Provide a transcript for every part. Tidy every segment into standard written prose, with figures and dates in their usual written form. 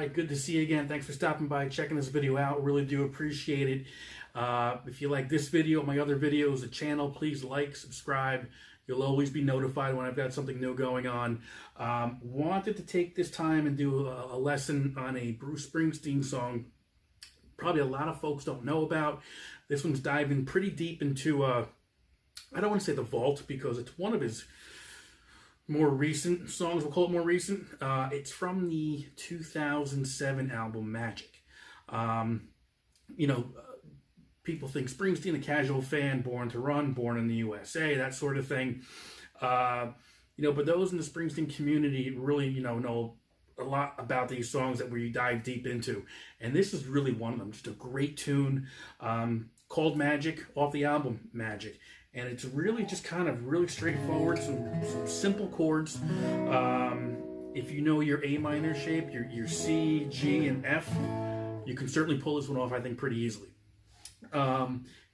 right, good to see you again. Thanks for stopping by, checking this video out. Really do appreciate it. If you like this video, my other videos, the channel, please like, subscribe. You'll always be notified when I've got something new going on. Wanted to take this time and do a lesson on a Bruce Springsteen song probably a lot of folks don't know about. This one's diving pretty deep into, I don't want to say the vault because it's one of his more recent songs. We'll call it more recent. It's from the 2007 album Magic. People think Springsteen, a casual fan, born to run, born in the USA, that sort of thing. But those in the Springsteen community really, know a lot about these songs that we dive deep into. And this is really one of them. Just a great tune called Magic, off the album Magic. And it's really just kind of really straightforward, some simple chords. If you know your A minor shape, your C, G, and F, you can certainly pull this one off, I think, pretty easily.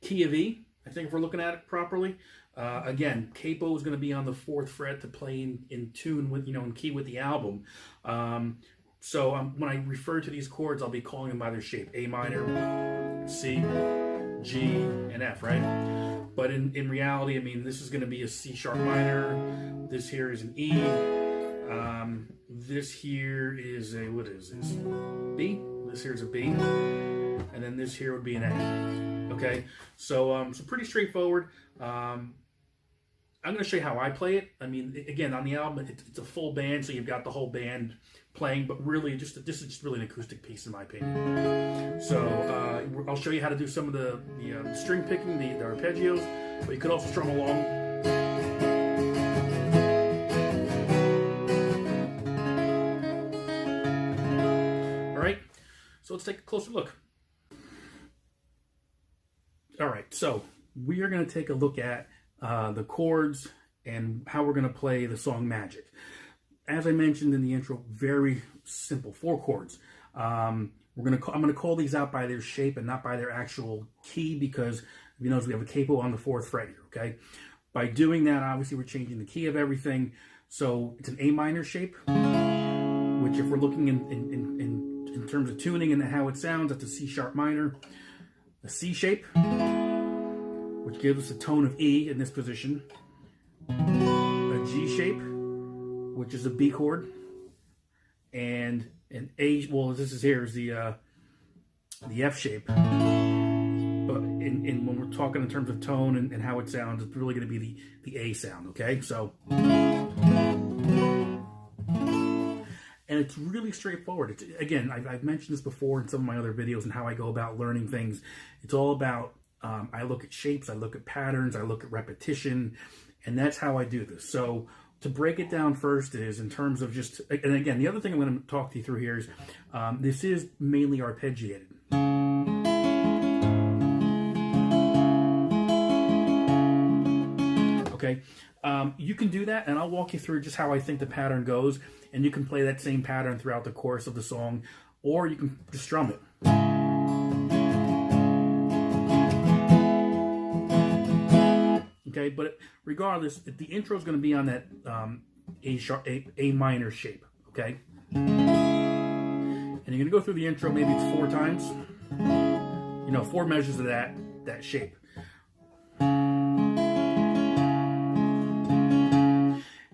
Key of E, I think if we're looking at it properly. Again, capo is going to be on the 4th fret to play in tune with, in key with the album. So when I refer to these chords, I'll be calling them by their shape. A minor, C, G, and F, right? But in reality, I mean, this is going to be a C sharp minor. This here is an E. This here is a, what is this? B. This here is a B. And then this here would be an A. Okay? So pretty straightforward. I'm going to show you how I play it. I mean, again, on the album, it's a full band, so you've got the whole band playing, but really, this is just really an acoustic piece, in my opinion. So I'll show you how to do some of the string picking, the arpeggios, but you could also strum along. All right, so let's take a closer look. All right, so we are going to take a look at the chords and how we're going to play the song Magic. As I mentioned in the intro, very simple, 4 chords. I'm going to call these out by their shape and not by their actual key, because if you notice we have a capo on the 4th fret here. Okay, by doing that, obviously we're changing the key of everything. So it's an A minor shape, which if we're looking in terms of tuning and how it sounds, that's a C sharp minor. A C shape, which gives us a tone of E in this position. A G shape, which is a B chord, and an A. Well, this is here is the F shape. But when we're talking in terms of tone and how it sounds, it's really going to be the A sound. Okay, so. And it's really straightforward. Again, I've mentioned this before in some of my other videos and how I go about learning things. It's all about, I look at shapes, I look at patterns, I look at repetition, and that's how I do this. So to break it down first is in terms of just, and again, the other thing I'm going to talk to you through here is, this is mainly arpeggiated. Okay, you can do that, and I'll walk you through just how I think the pattern goes, and you can play that same pattern throughout the course of the song, or you can just strum it. Okay, but regardless, the intro is going to be on that A minor shape. Okay, and you're going to go through the intro. Maybe it's 4 times. 4 measures of that shape.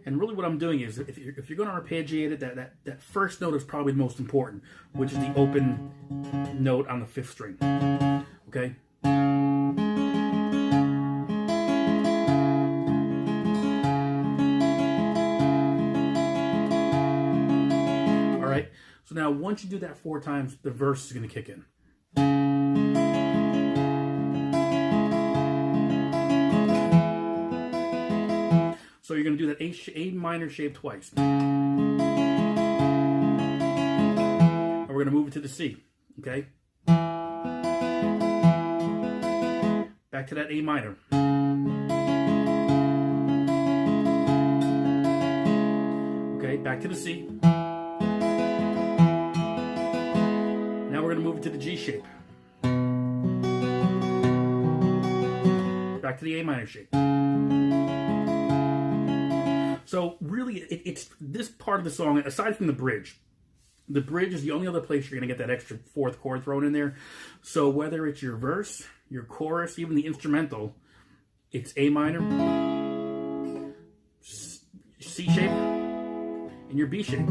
And really what I'm doing is, if you're going to arpeggiate it, that first note is probably the most important, which is the open note on the 5th string. Okay? All right? So now once you do that 4 times, the verse is going to kick in. So you're going to do that A minor shape twice. And we're going to move it to the C. Okay? Back to that A minor. Okay, back to the C. Now we're going to move it to the G shape. Back to the A minor shape. So really, it's this part of the song, aside from the bridge, The bridge is the only other place you're going to get that extra fourth chord thrown in there. So whether it's your verse, your chorus, even the instrumental, it's A minor, C shape, and your B shape.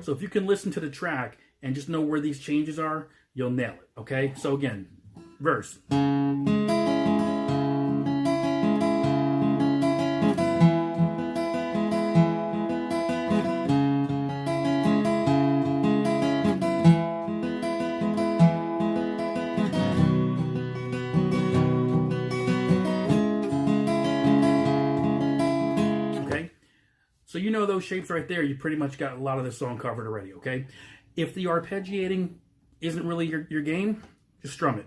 So if you can listen to the track and just know where these changes are, you'll nail it, okay? So again, verse. So you know those shapes right there, you pretty much got a lot of this song covered already, okay? If the arpeggiating isn't really your game, just strum it.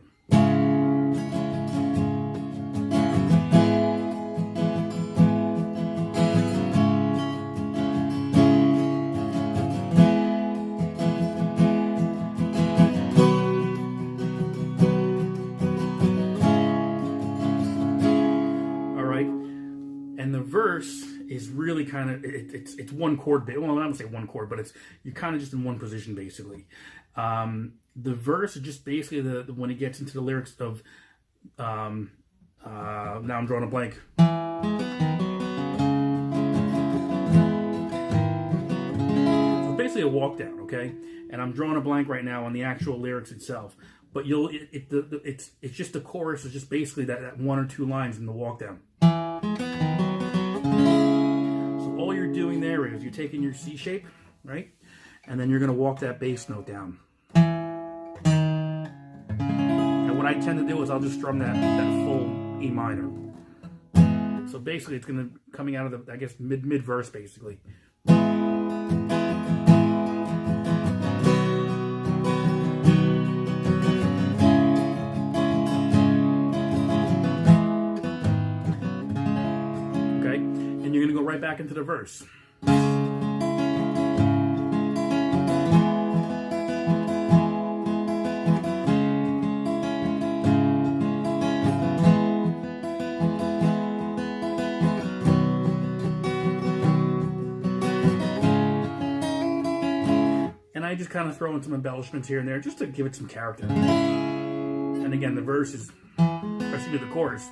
All right, and the verse is really kind of, it's one chord. Well, I don't say one chord, but you're kind of just in one position basically. The verse is just basically when it gets into the lyrics of now I'm drawing a blank. So it's basically a walk down, okay? And I'm drawing a blank right now on the actual lyrics itself. But it's just the chorus is just basically that one or two lines in the walk down. All you're doing there is you're taking your C shape, right? And then you're going to walk that bass note down. And what I tend to do is I'll just strum that full E minor. So basically it's going to coming out of the, I guess, mid verse basically. And you're going to go right back into the verse. And I just kind of throw in some embellishments here and there just to give it some character. And again, the verse is, especially the chorus.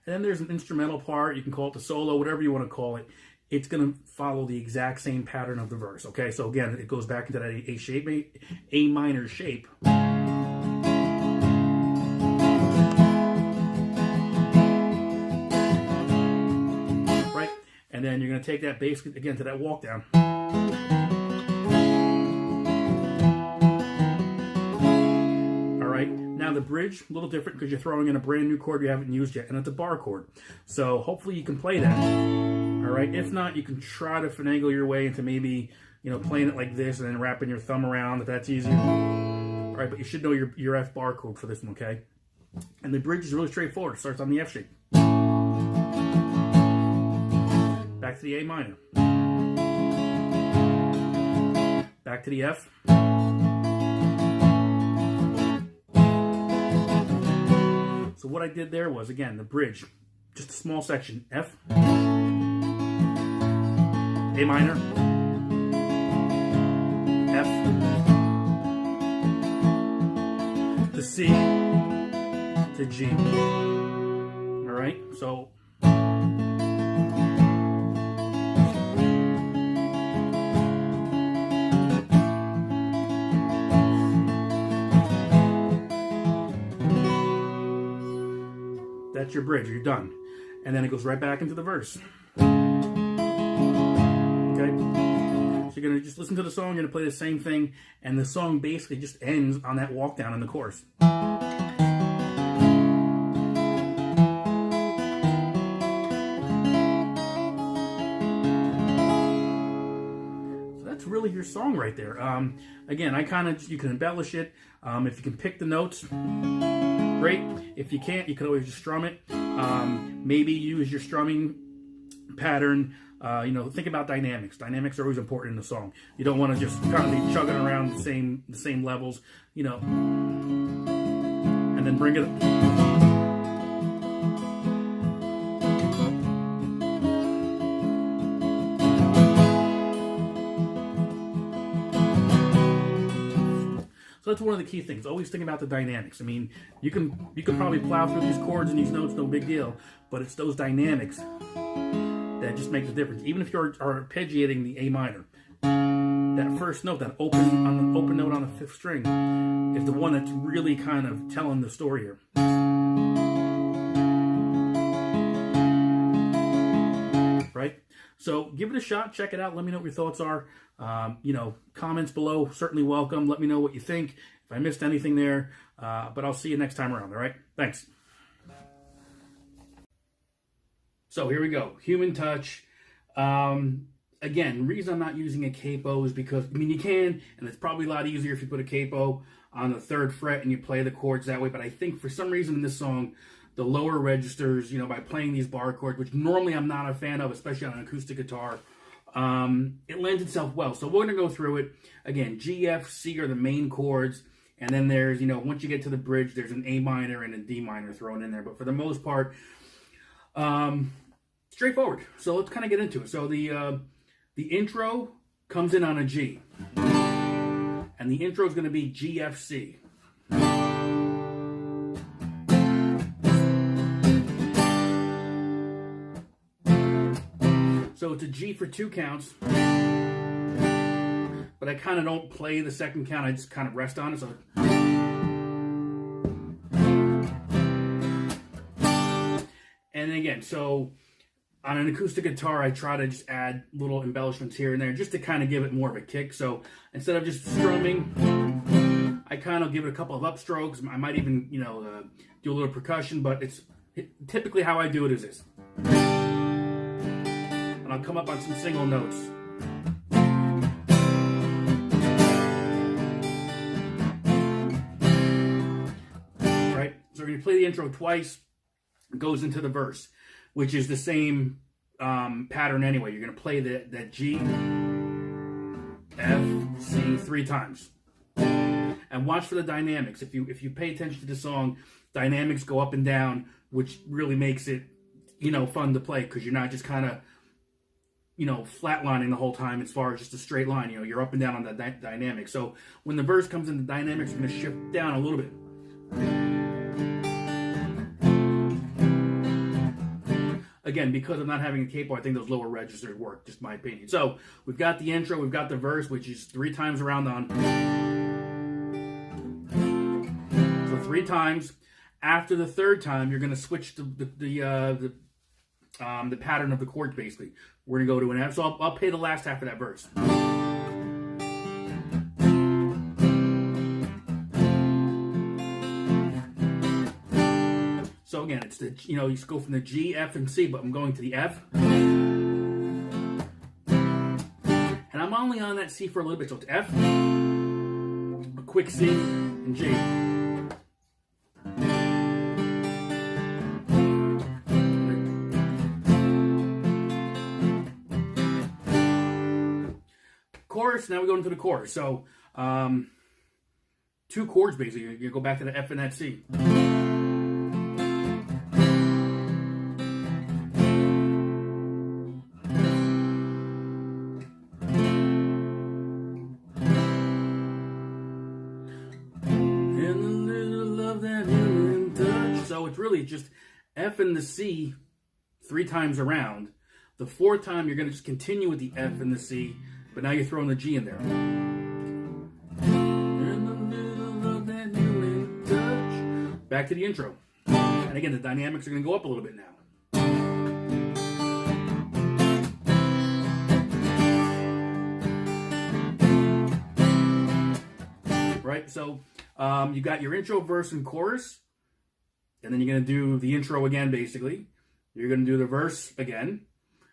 And then there's an instrumental part. You can call it the solo, whatever you want to call it. It's going to follow the exact same pattern of the verse. Okay, so again, it goes back into that A shape, A minor shape. Right? And then you're going to take that bass again to that walk down. Now the bridge, a little different because you're throwing in a brand new chord you haven't used yet, and it's a bar chord. So hopefully you can play that. All right. If not, you can try to finagle your way into maybe, playing it like this and then wrapping your thumb around if that's easier. All right, but you should know your F bar chord for this one, okay? And the bridge is really straightforward. It starts on the F shape. Back to the A minor. Back to the F. So what I did there was, again, the bridge, just a small section, F, A minor, F, to C, to G. All right, so that's your bridge, you're done. And then it goes right back into the verse. Okay? So you're going to just listen to the song, you're going to play the same thing, and the song basically just ends on that walk down in the chorus. So that's really your song right there. Again, you can embellish it. If you can pick the notes, great. If you can't, you can always just strum it. Maybe use your strumming pattern. Think about dynamics. Dynamics are always important in the song. You don't want to just kind of be chugging around the same levels, and then bring it. that's one of the key things. Always think about the dynamics. I mean, you can probably plow through these chords and these notes, no big deal. But it's those dynamics that just make the difference. Even if you're arpeggiating the A minor, that first note, that open note on the fifth string, is the one that's really kind of telling the story here. Right? So give it a shot, check it out, let me know what your thoughts are. Comments below, certainly welcome. Let me know what you think, if I missed anything there. But I'll see you next time around, all right? Thanks. So here we go, Human Touch. Again, the reason I'm not using a capo is because, I mean, you can, and it's probably a lot easier if you put a capo on the 3rd fret and you play the chords that way, but I think for some reason in this song, the lower registers, by playing these bar chords, which normally I'm not a fan of, especially on an acoustic guitar, it lends itself well. So we're going to go through it. Again, G, F, C are the main chords, and then there's, once you get to the bridge, there's an A minor and a D minor thrown in there, but for the most part, straightforward. So let's kind of get into it. So the intro comes in on a G, and the intro is going to be G, F, C. So it's a G for 2 counts, but I kind of don't play the second count, I just kind of rest on it. So, and again, so on an acoustic guitar, I try to just add little embellishments here and there just to kind of give it more of a kick. So instead of just strumming, I kind of give it a couple of upstrokes. I might even, do a little percussion, but it's typically how I do it is this. And I'll come up on some single notes. Right? So we're going to play the intro twice. It goes into the verse, which is the same pattern anyway. You're going to play that G, F, C 3 times. And watch for the dynamics. If you pay attention to the song, dynamics go up and down, which really makes it, fun to play, because you're not just kind of, flatlining the whole time as far as just a straight line. You're up and down on that dynamic. So when the verse comes in, the dynamics are going to shift down a little bit. Again, because I'm not having a capo, I think those lower registers work, just my opinion. So we've got the intro, we've got the verse, which is 3 times around on. So 3 times. After the 3rd time, you're going to switch the pattern of the chords, basically. We're going to go to an F. So I'll play the last half of that verse. So again, it's the, you go from the G, F, and C, but I'm going to the F. And I'm only on that C for a little bit, so it's F, a quick C, and G. Chorus, now we go into the chorus. So, 2 chords basically. You go back to the F and that C. So it's really just F and the C 3 times around. The 4th time, you're going to just continue with the F and the C, but now you're throwing the G in there. Back to the intro. And again, the dynamics are going to go up a little bit now. Right? So you got your intro, verse, and chorus. And then you're going to do the intro again, basically. You're going to do the verse again.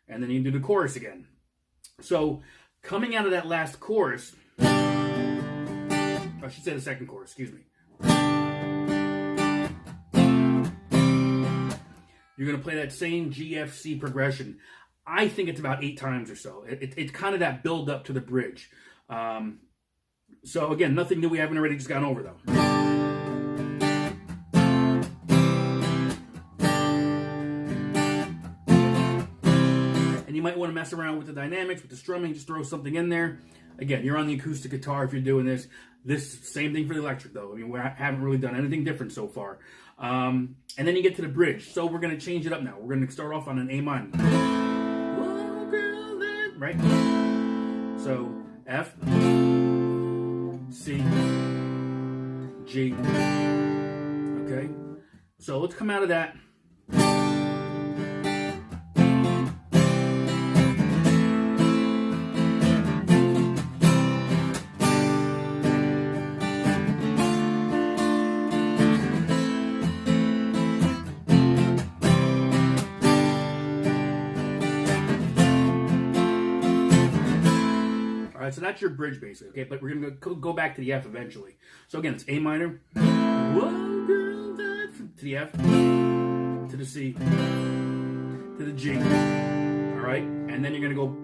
And then you do the chorus again. So coming out of that last chorus, I should say the second chorus, excuse me. You're going to play that same GFC progression. I think it's about 8 times or so. It's kind of that build up to the bridge. So again, nothing new we haven't already just gone over though. And you might want to mess around with the dynamics, with the strumming, just throw something in there. Again, you're on the acoustic guitar if you're doing this. This same thing for the electric, though. I mean, we haven't really done anything different so far. And then you get to the bridge. So we're going to change it up now. We're going to start off on an A minor. Right? So F, C, G. Okay? So let's come out of that. So that's your bridge, basically, okay? But we're going to go back to the F eventually. So again, it's A minor, whoa, girl, to the F, to the C, to the G, all right? And then you're going to go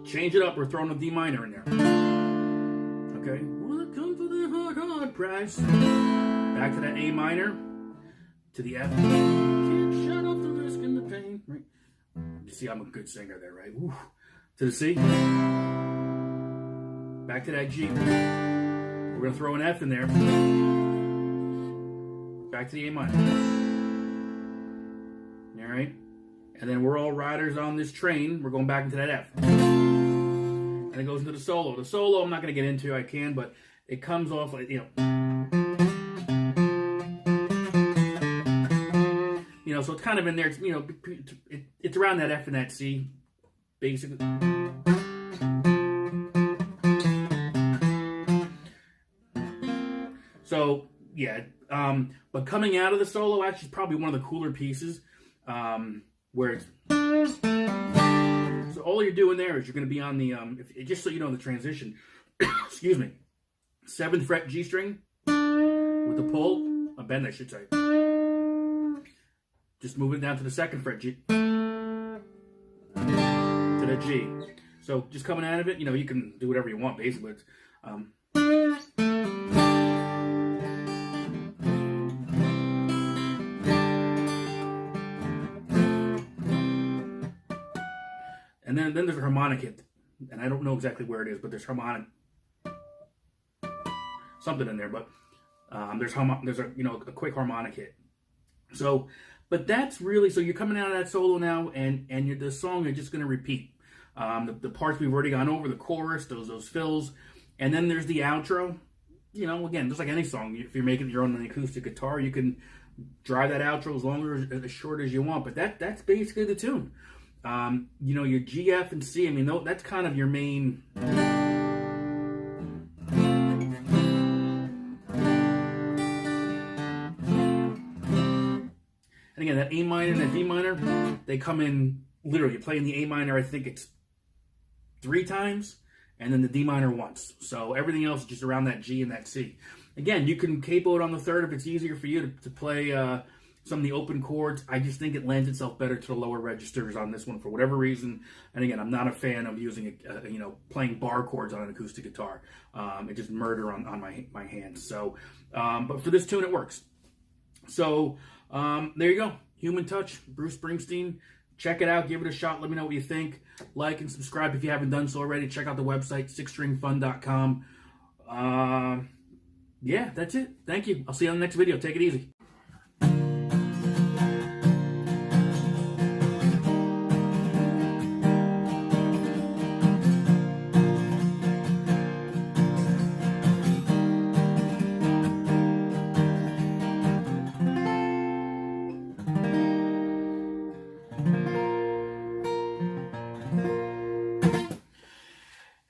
change it up. We're throwing a D minor in there, okay? Well, it comes with a hard price. Back to that A minor, to the F. Can't shut off the risk and the pain, right? You see, I'm a good singer there, right? Woo. To the C. Back to that G. We're going to throw an F in there. Back to the A minor. All right? And then we're all riders on this train. We're going back into that F. And it goes into the solo. The solo I'm not going to get into. I can, but it comes off like, you know, so it's kind of in there. It's, you know, it's around that F and that C, basically. So, yeah, but coming out of the solo actually is probably one of the cooler pieces, where it's, so all you're doing there is you're going to be on the, just so you know the transition, excuse me, 7th fret G string with the pull, a bend I should say, just move it down to the 2nd fret G, to the G. So just coming out of it, you know, you can do whatever you want basically. It's, and then there's a harmonic hit, and I don't know exactly where it is, but there's harmonic something in there. But there's a, you know, a quick harmonic hit. So, but that's really, so you're coming out of that solo now, and the song is just going to repeat. The parts we've already gone over, the chorus, those fills, and then there's the outro. You know, again, just like any song, if you're making your own acoustic guitar, you can drive that outro as long or as short as you want. But that's basically the tune. You know, your G, F, and C, I mean, that's kind of your main. And again, that A minor and that D minor, they come in, literally, you're playing the A minor, I think it's 3 times, and then the D minor once. So everything else is just around that G and that C. Again, you can capo it on the 3rd if it's easier for you to play some of the open chords. I just think it lends itself better to the lower registers on this one for whatever reason. And again, I'm not a fan of using, you know, playing bar chords on an acoustic guitar. It just murder on my hands. So, but for this tune, it works. So there you go. Human Touch, Bruce Springsteen. Check it out. Give it a shot. Let me know what you think. Like and subscribe if you haven't done so already. Check out the website, sixstringfun.com. Yeah, that's it. Thank you. I'll see you on the next video. Take it easy.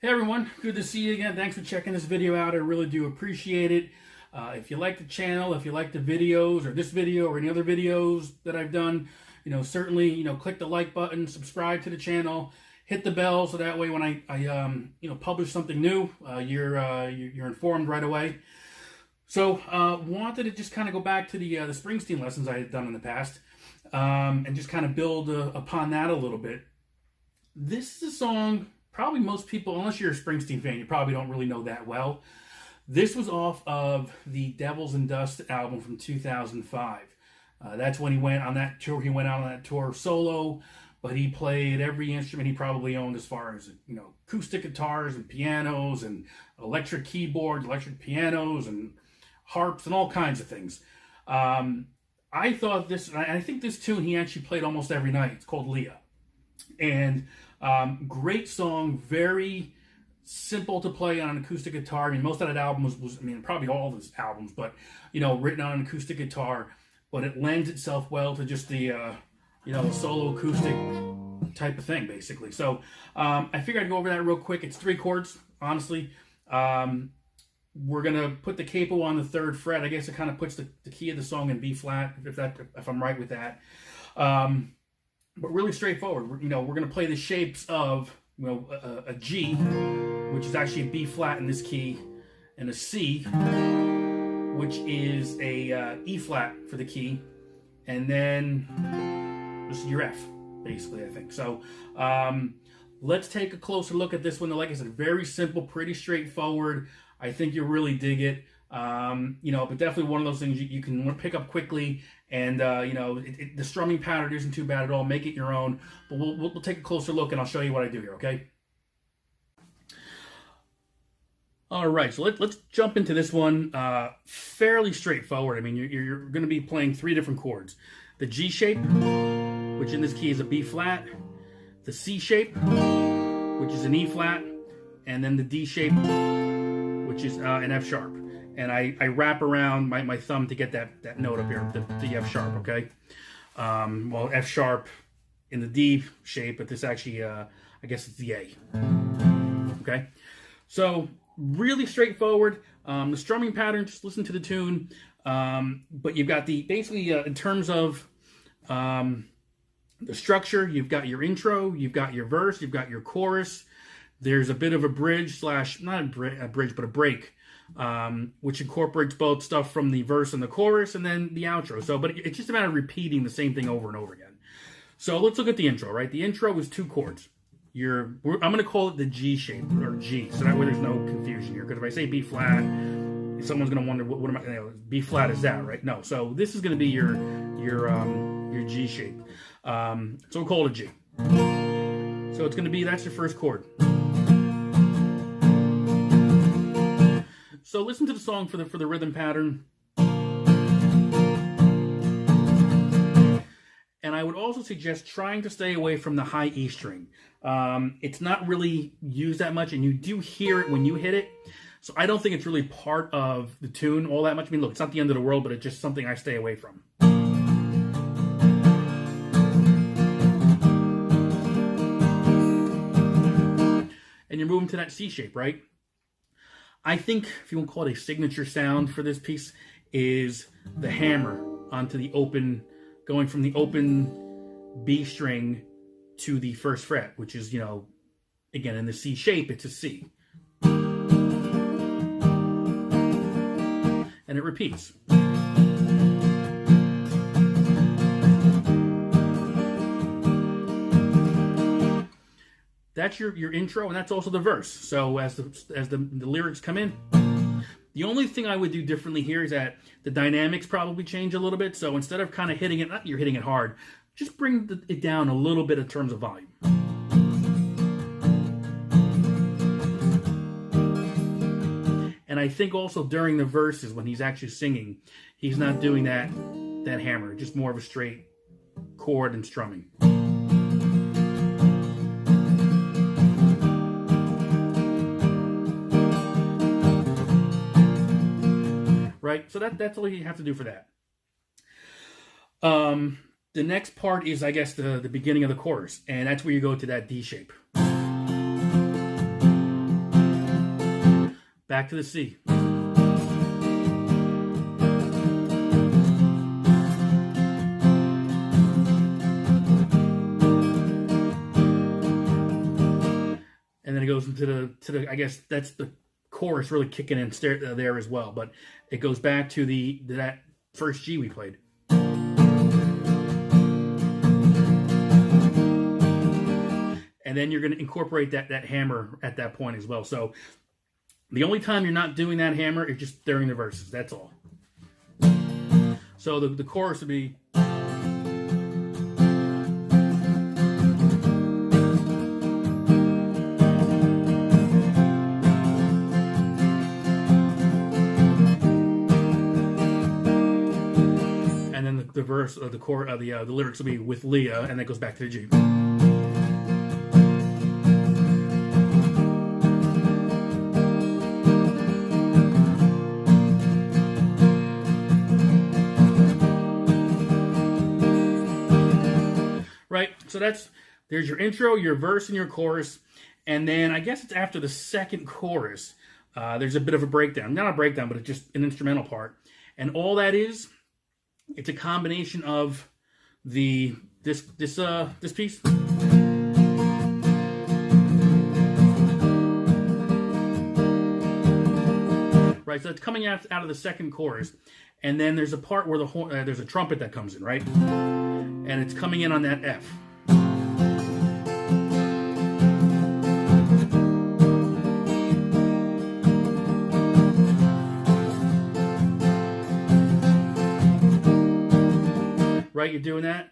Hey everyone, good to see you again. Thanks for checking this video out. I really do appreciate it. If you like the channel, if you like the videos or this video or any other videos that I've done, you know, certainly, you know, click the like button, subscribe to the channel, hit the bell so that way when I you know, publish something new, you're informed right away. So wanted to just kind of go back to the Springsteen lessons I had done in the past, and just kind of build upon that a little bit. This is a song probably most people, unless you're a Springsteen fan, you probably don't really know that well. This was off of the Devils and Dust album from 2005. That's when he went on that tour. He went out on that tour solo but he played every instrument he probably owned, as far as, you know, acoustic guitars and pianos and electric keyboards, electric pianos and harps and all kinds of things. I thought this, and I think this tune he actually played almost every night. It's called Leah. And great song, very simple to play on an acoustic guitar. I mean, most of that album was I mean, probably all of his albums, but, you know, written on an acoustic guitar. But it lends itself well to just the, you know, solo acoustic type of thing, basically. So I figured I'd go over that real quick. It's 3 chords, honestly. We're gonna put the capo on the 3rd fret. I guess it kind of puts the key of the song in B flat, if I'm right with that. But really straightforward. You know, we're gonna play the shapes of, you know, a G, which is actually a B flat in this key, and a C, which is a E flat for the key, and then this is your F, basically, I think. So let's take a closer look at this one. Like I said, very simple, pretty straightforward. I think you'll really dig it. You know, but definitely one of those things you can pick up quickly, and you know, the strumming pattern isn't too bad at all. Make it your own. But we'll take a closer look, and I'll show you what I do here. Okay. All right, so let's jump into this one. Fairly straightforward. I mean, you're going to be playing 3 different chords: the G shape, which in this key is a B flat; the C shape, which is an E flat; and then the D shape, which is an F sharp. And I wrap around my thumb to get that note up here, the F sharp, okay? Well, F sharp in the D shape, but this actually, I guess it's the A, okay? So, really straightforward. The strumming pattern, just listen to the tune. But you've got basically, in terms of the structure, you've got your intro, you've got your verse, you've got your chorus. There's a bit of a bridge / not a bridge, but a break, which incorporates both stuff from the verse and the chorus, and then the outro. So, but it's just a matter of repeating the same thing over and over again. So let's look at the intro, right? The intro is 2 chords. I'm going to call it the G shape, or G, so that way there's no confusion here. Because if I say B flat, someone's going to wonder, what am I? You know, B flat is that, right? No. So this is going to be your G shape. So we'll call it a G. So it's going to be, that's your first chord. So listen to the song for the rhythm pattern. And I would also suggest trying to stay away from the high E string. It's not really used that much, and you do hear it when you hit it. So I don't think it's really part of the tune all that much. I mean, look, it's not the end of the world, but it's just something I stay away from. And you're moving to that C shape, right? I think, if you want to call it a signature sound for this piece, is the hammer onto the open, going from the open B string to the 1st fret, which is, you know, again, in the C shape, it's a C. And it repeats. That's your intro, and that's also the verse. So as the lyrics come in, the only thing I would do differently here is that the dynamics probably change a little bit. So instead of kind of hitting it, not you're hitting it hard, just bring it down a little bit in terms of volume. And I think also during the verses, when he's actually singing, he's not doing that hammer, just more of a straight chord and strumming. Right? So that's all you have to do for that. The next part is, I guess, the beginning of the chorus, and that's where you go to that D shape. Back to the C. And then it goes into the I guess that's the chorus really kicking in there as well, but it goes back to that first G we played. And then you're going to incorporate that hammer at that point as well. So the only time you're not doing that hammer is just during the verses. That's all. So the chorus would be. verse of the lyrics will be with Leah, and then it goes back to the G. Right, so there's your intro, your verse, and your chorus, and then I guess it's after the second chorus. There's a bit of a breakdown, not a breakdown, but it's just an instrumental part, and all that is, it's a combination of this piece. Right, so it's coming out of the second chorus, and then there's a part where there's a trumpet that comes in, right? And it's coming in on that F. Right, you're doing that,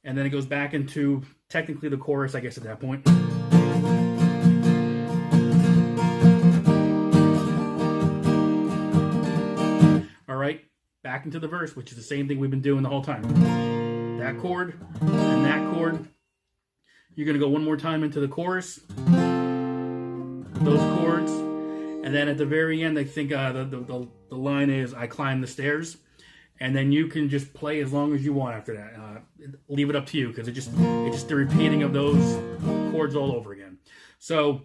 and then it goes back into technically the chorus, I guess, at that point. All right, back into the verse, which is the same thing we've been doing the whole time. That chord and that chord. You're going to go one more time into the chorus, those chords, and then at the very end, I think the line is, I climb the stairs. And then you can just play as long as you want after that. Leave it up to you, because it's just the repeating of those chords all over again. So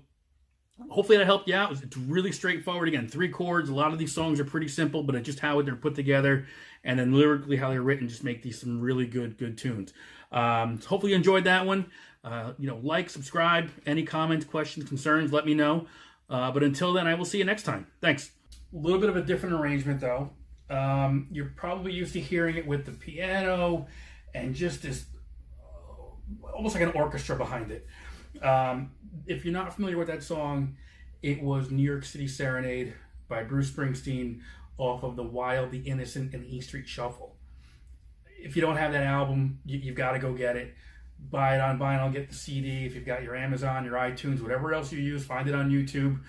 hopefully that helped you out. It's really straightforward. Again, 3 chords. A lot of these songs are pretty simple, but it's just how they're put together, and then lyrically how they're written just make these some really good tunes. So hopefully you enjoyed that one. Like, subscribe. Any comments, questions, concerns, let me know. But until then, I will see you next time. Thanks. A little bit of a different arrangement, though. You're probably used to hearing it with the piano and just this almost like an orchestra behind it. If you're not familiar with that song, it was New York City Serenade by Bruce Springsteen off of The Wild, the Innocent, and the E Street Shuffle. If you don't have that album, you've got to go get it. Buy it on vinyl, get the CD. If you've got your Amazon, your iTunes, whatever else you use, find it on YouTube.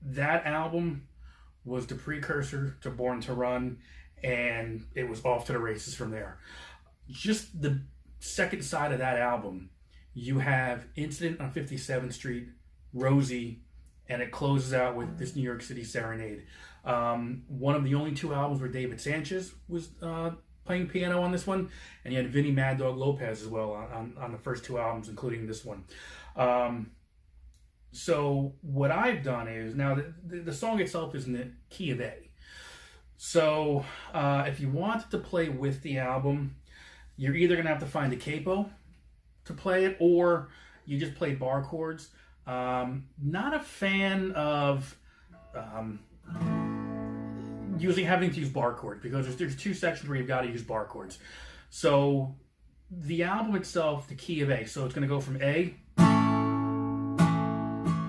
That album was the precursor to Born to Run, and it was off to the races from there. Just the second side of that album, you have Incident on 57th Street, Rosie, and it closes out with this New York City Serenade. One of the only 2 albums where David Sanchez was playing piano on this one, and you had Vinnie Mad Dog Lopez as well on the first 2 albums, including this one. So what I've done is, now the song itself is in the key of A. So if you wanted to play with the album, you're either going to have to find a capo to play it, or you just play bar chords. Not a fan of having to use bar chords, because there's 2 sections where you've got to use bar chords. So the album itself, the key of A, so it's going to go from A,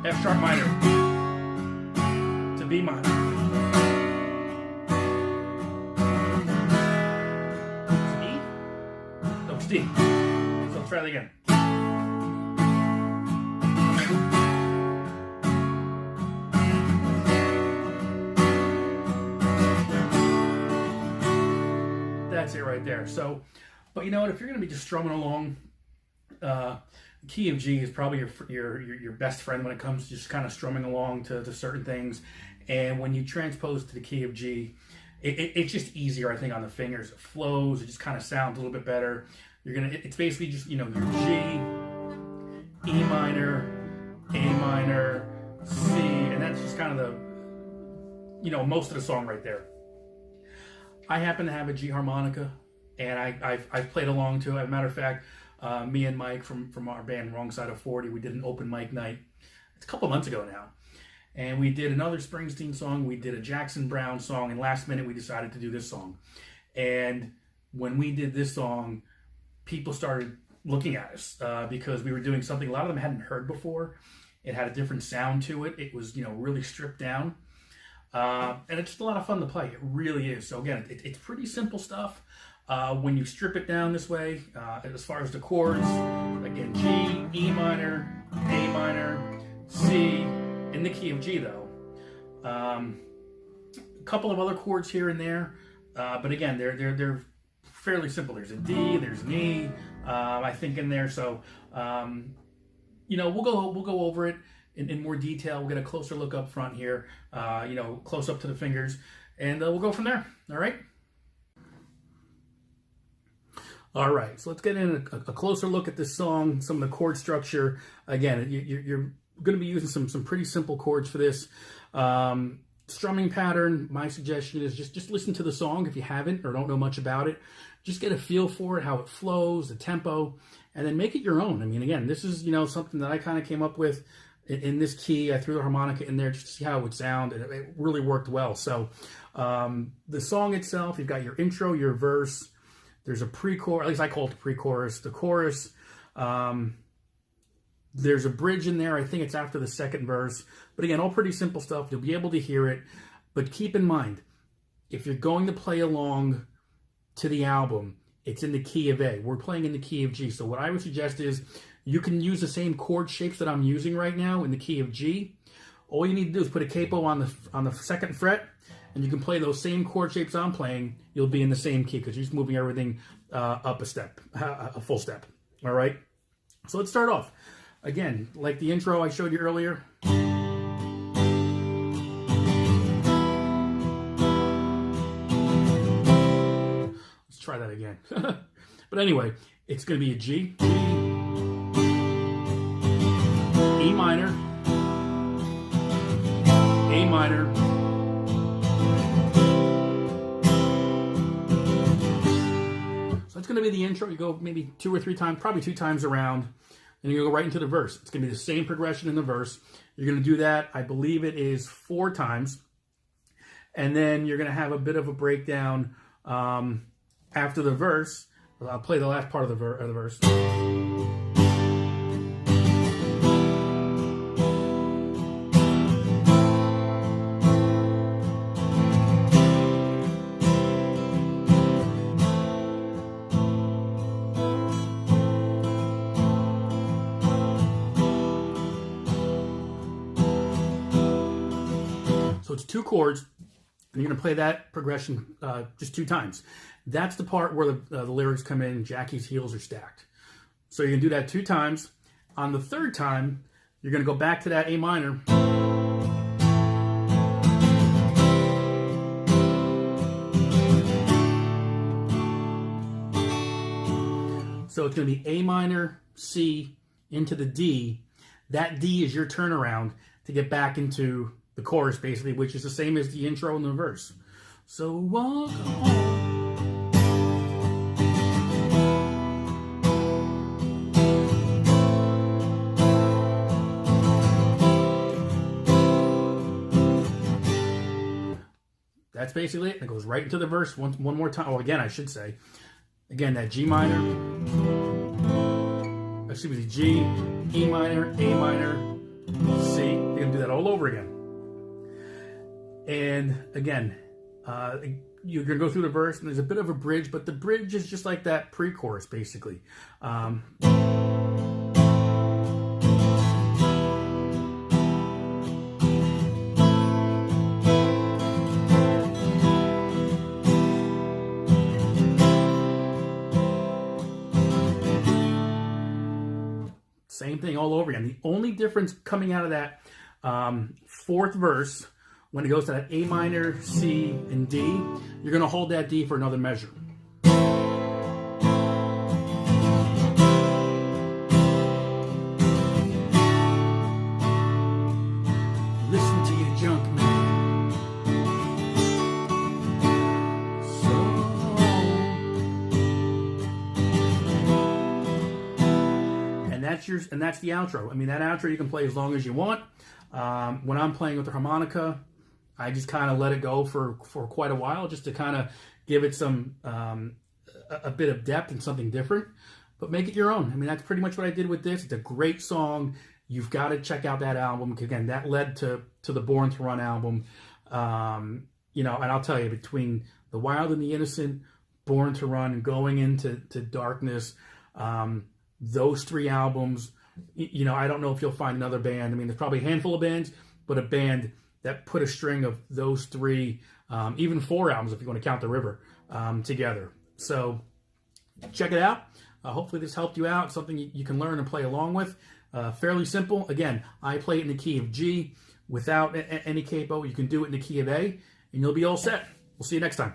F sharp minor, to B minor. It's E? No, it's D. So let's try that again. That's it right there. So, but you know what? If you're going to be just strumming along, key of G is probably your best friend when it comes to just kind of strumming along to certain things. And when you transpose to the key of G, it's just easier, I think, on the fingers. It flows. It just kind of sounds a little bit better. It's basically just, your G, E minor, A minor, C, and that's just kind of the, most of the song right there. I happen to have a G harmonica, and I've played along to it. As a matter of fact, me and Mike from our band Wrong Side of 40, we did an open mic night. It's a couple months ago now. And we did another Springsteen song, we did a Jackson Browne song, and last minute we decided to do this song. And when we did this song, people started looking at us because we were doing something a lot of them hadn't heard before. It had a different sound to it. It was, really stripped down. And it's just a lot of fun to play. It really is. So again, it's pretty simple stuff. When you strip it down this way, as far as the chords, again, G, E minor, A minor, C, in the key of G though. A couple of other chords here and there, but again, they're fairly simple. There's a D, there's an E, I think in there. So, we'll go over it in more detail. We'll get a closer look up front here, close up to the fingers, and we'll go from there. All right. All right, so let's get in a closer look at this song, some of the chord structure. Again, you're going to be using some pretty simple chords for this. Strumming pattern, my suggestion is just listen to the song if you haven't or don't know much about it. Just get a feel for it, how it flows, the tempo, and then make it your own. I mean, again, this is, something that I kind of came up with in this key. I threw the harmonica in there just to see how it would sound, and it really worked well. So the song itself, you've got your intro, your verse. There's a pre-chorus, at least I call it the pre-chorus. The chorus, there's a bridge in there. I think it's after the second verse. But again, all pretty simple stuff. You'll be able to hear it. But keep in mind, if you're going to play along to the album, it's in the key of A. We're playing in the key of G. So what I would suggest is you can use the same chord shapes that I'm using right now in the key of G. All you need to do is put a capo on the second fret, and you can play those same chord shapes I'm playing. You'll be in the same key because you're just moving everything up a step, a full step. All right? So let's start off. Again, like the intro I showed you earlier. Let's try that again. But anyway, it's going to be a G, E minor, A minor, it's going to be the intro. You go maybe 2 or 3 times, probably 2 times around, and you go right into the verse. It's going to be the same progression in the verse. You're going to do that, I believe it is 4 times, and then you're going to have a bit of a breakdown after the verse. I'll play the last part of the verse. So it's 2 chords, and you're going to play that progression just 2 times. That's the part where the lyrics come in, Jackie's heels are stacked. So you're going to do that 2 times. On the 3rd time, you're going to go back to that A minor. So it's going to be A minor, C, into the D. That D is your turnaround to get back into the chorus, basically, which is the same as the intro and the verse. So walk home. That's basically it. It goes right into the verse one more time. Oh, again, I should say. Again, that G minor. Excuse me, G, E minor, A minor, C. You're going to do that all over again. And again, you're going to go through the verse, and there's a bit of a bridge, but the bridge is just like that pre-chorus, basically. Same thing all over again. The only difference coming out of that 4th verse, when it goes to that A minor, C, and D, you're going to hold that D for another measure. Listen to you, junk man. And that's the outro. I mean, that outro you can play as long as you want. When I'm playing with the harmonica, I just kind of let it go for quite a while, just to kind of give it some a bit of depth and something different. But make it your own. I mean, that's pretty much what I did with this. It's a great song. You've got to check out that album. Again, that led to the Born to Run album. And I'll tell you, between The Wild and the Innocent, Born to Run, and going into Darkness, those 3 albums, I don't know if you'll find another band. I mean, there's probably a handful of bands, but a band that put a string of those 3, even 4 albums if you want to count The River, together. So check it out. Hopefully this helped you out, something you can learn and play along with. Fairly simple. Again, I play it in the key of G without any capo. You can do it in the key of A, and you'll be all set. We'll see you next time.